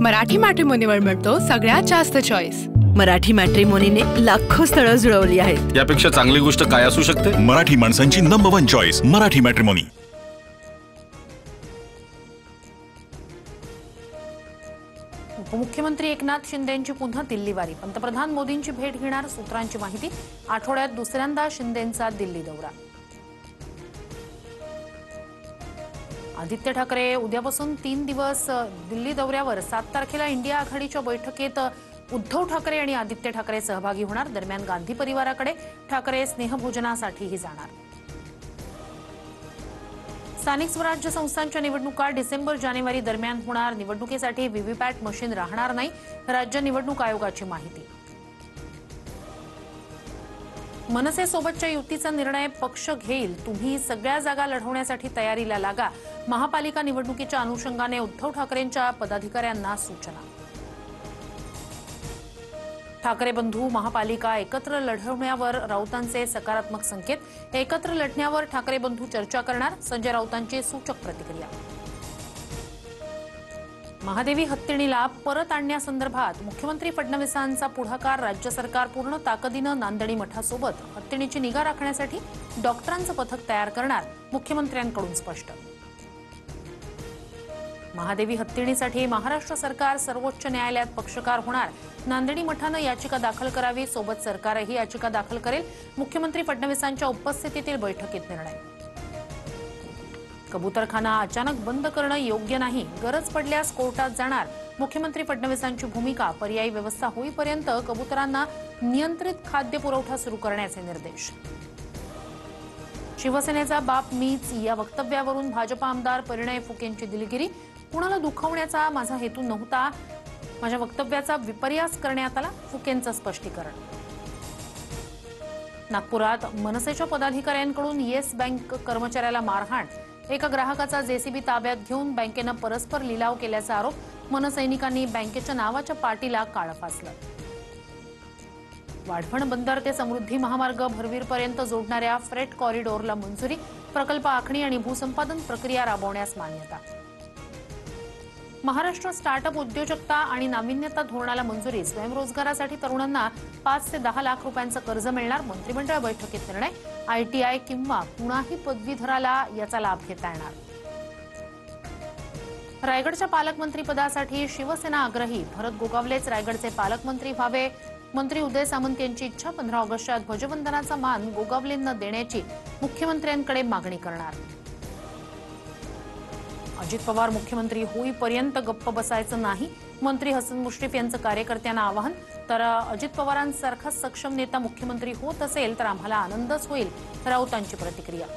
मराठी मॅट्रिमोनीवर मिळतो सगळ्यात जास्त चॉईस। मराठी मॅट्रिमोनीने लाखो स्थळं जुळवली आहेत। यापेक्षा चांगली गोष्ट काय असू शकते? मराठी माणसांची नंबर 1 चॉईस मराठी मॅट्रिमोनी। उपमुख्यमंत्री एकनाथ शिंदेंची पुन्हा दिल्ली वारी। पंतप्रधान मोदींची भेट घेणार सूत्रांची माहिती। आठवड्यात दुसऱ्यांदा शिंदेंचा दिल्ली दौरा। आदित्य ठाकरे उद्यापासून 3 दिवस दिल्ली दौऱ्यावर। 7 तारखेला इंडिया आघाडीच्या बैठकीत उद्धव ठाकरे आणि आदित्य ठाकरे सहभागी होणार। दरम्यान गांधी परिवाराकडे ठाकरे स्नेहभोजनासाठीही जाणार। स्थानिक स्वराज्य संस्थांच्या निवडणुका डिसेंबर-जानेवारी दरम्यान होणार। निवडणुकीसाठी व्हीव्हीपॅट मशीन राहणार नाही, राज्य निवडणूक आयोगाची माहिती। मनसेसोबतच्या युतीचा निर्णय पक्ष घेईल, तुम्ही सगळ्या जागा लढवण्यासाठी तयारीला लागा। महापालिका निवडणुकीच्या अनुषंगाने उद्धव ठाकरेंच्या पदाधिकाऱ्यांना सूचना। ठाकरे बंधू महापालिका एकत्र लढवण्यावर राऊतांचे सकारात्मक संकेत। एकत्र लढण्यावर ठाकरे बंधू चर्चा करणार, संजय राऊतांची सूचक प्रतिक्रिया। महादेवी हत्तीणीला परत आणण्यासंदर्भात मुख्यमंत्री फडणवीसांचा पुढाकार। राज्य सरकार पूर्ण ताकदीनं नांदणी मठासोबत हत्तीणीची निगा राखण्यासाठी डॉक्टरांचं पथक तयार करणार, मुख्यमंत्र्यांकडून स्पष्ट। महादेवी हत्तीणीसाठी महाराष्ट्र सरकार सर्वोच्च न्यायालयात पक्षकार होणार। नांदेडी मठानं याचिका दाखल करावी, सोबत सरकारही याचिका दाखल करेल। मुख्यमंत्री फडणवीसांच्या उपस्थितीतील बैठकीत निर्णय। कबूतरखाना अचानक बंद करणं योग्य नाही, गरज पडल्यास कोर्टात जाणार, मुख्यमंत्री फडणवीसांची भूमिका। पर्यायी व्यवस्था होईपर्यंत कबूतरांना नियंत्रित खाद्य पुरवठा सुरू करण्याचे निर्देश। शिवसेनेचा बाप मीच या वक्तव्यावरून भाजप आमदार परिणय फुकेंची दिलगिरी। कुणाला दुखावण्याचा माझा हेतू नव्हता, माझ्या वक्तव्याचा विपर्यास करण्यात आला, फुकेंचं स्पष्टीकरण। नागपुरात मनसेच्या पदाधिकाऱ्यांकडून येस बँक कर्मचाऱ्याला मारहाण। एका ग्राहकाचा जेसीबी ताब्यात घेऊन बँकेनं परस्पर लिलाव केल्याचा आरोप। मनसैनिकांनी बँकेच्या नावाच्या पाटीला काळं फासलं। वाढवण बंदर ते समृद्धी महामार्ग भरवीरपर्यंत जोडणाऱ्या फ्रेट कॉरिडॉरला मंजुरी। प्रकल्प आखणी आणि भूसंपादन प्रक्रिया राबवण्यास मान्यता। महाराष्ट्र स्टार्टअप उद्योजकता आणि नाविन्यता धोरणाला मंजुरी। स्वयंरोजगारासाठी तरुणांना 5 ते 10 लाख रुपयांचं कर्ज मिळणार, मंत्रिमंडळ बैठकीत निर्णय। आयटीआय किंवा कुणाही पदवीधराला याचा लाभ घेता येणार। रायगडच्या पालकमंत्रीपदासाठी शिवसेना आग्रही, भरत गोगावलेच रायगडचे पालकमंत्री व्हावे। मंत्री उदय सामंत यांची इच्छा, 15 ऑगस्टच्या ध्वजवंदनाचा मान गोगावलेंना देण्याची मुख्यमंत्र्यांकडे मागणी करणार। अजित पवार मुख्यमंत्री होईपर्यंत गप्प बसायचं नाही, मंत्री हसन मुश्रीफ यांचं कार्यकर्त्यांना आवाहन। तर अजित पवारांसारखा सक्षम नेता मुख्यमंत्री होत असेल तर आम्हाला आनंदच होईल, राऊतांची प्रतिक्रिया।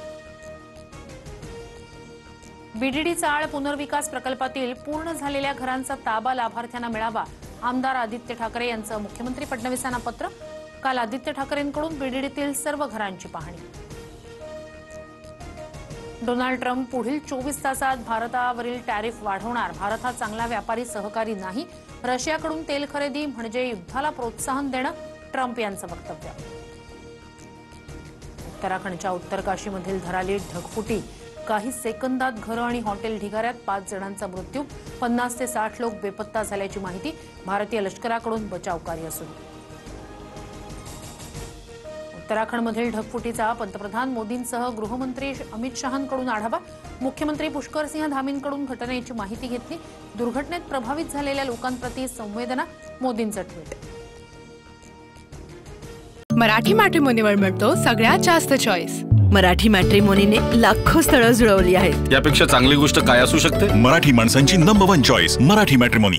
बीडीडी चाळ पुनर्विकास प्रकल्पातील पूर्ण झालेल्या घरांचा ताबा लाभार्थ्यांना मिळावा। आमदार आदित्य ठाकरे यांचं मुख्यमंत्री फडणवीसांना पत्र। काल आदित्य ठाकरेंकडून बीडीडीतील सर्व घरांची पाहणी। डोनाल्ड ट्रम्प पुढील 24 तासात भारतावरील टॅरिफ वाढवणार। भारत हा चांगला व्यापारी सहकारी नाही, रशियाकडून तेल खरेदी म्हणजे युद्धाला प्रोत्साहन देणं, ट्रम्प यांचं वक्तव्य। उत्तराखंडच्या उत्तरकाशीमधील धराली ढगफुटी, काही सेकंदात घरं आणि हॉटेल ढिगाऱ्यात, 5 जणांचा मृत्यू, 50 ते 60 लोक बेपत्ता झाल्याची माहिती। भारतीय लष्कराकडून बचाव कार्य सुरू। उत्तराखंडमधील ढगफुटीचा पंतप्रधान मोदींसह गृहमंत्री अमित शहांकडून आढावा। मुख्यमंत्री पुष्करसिंह धामींकडून घटनेची माहिती घेतली। दुर्घटनेत प्रभावित झालेल्या लोकांप्रती संवेदना, मोदींचं ट्विट। मराठी मॅट्रिमोनीवर मिळतो सगळ्यात जास्त चॉईस। मराठी मॅट्रिमोनीने लाखो स्थळं जुळवली आहेत। यापेक्षा चांगली गोष्ट काय असू शकते? मराठी माणसांची नंबर 1 चॉईस मराठी मॅट्रिमोनी।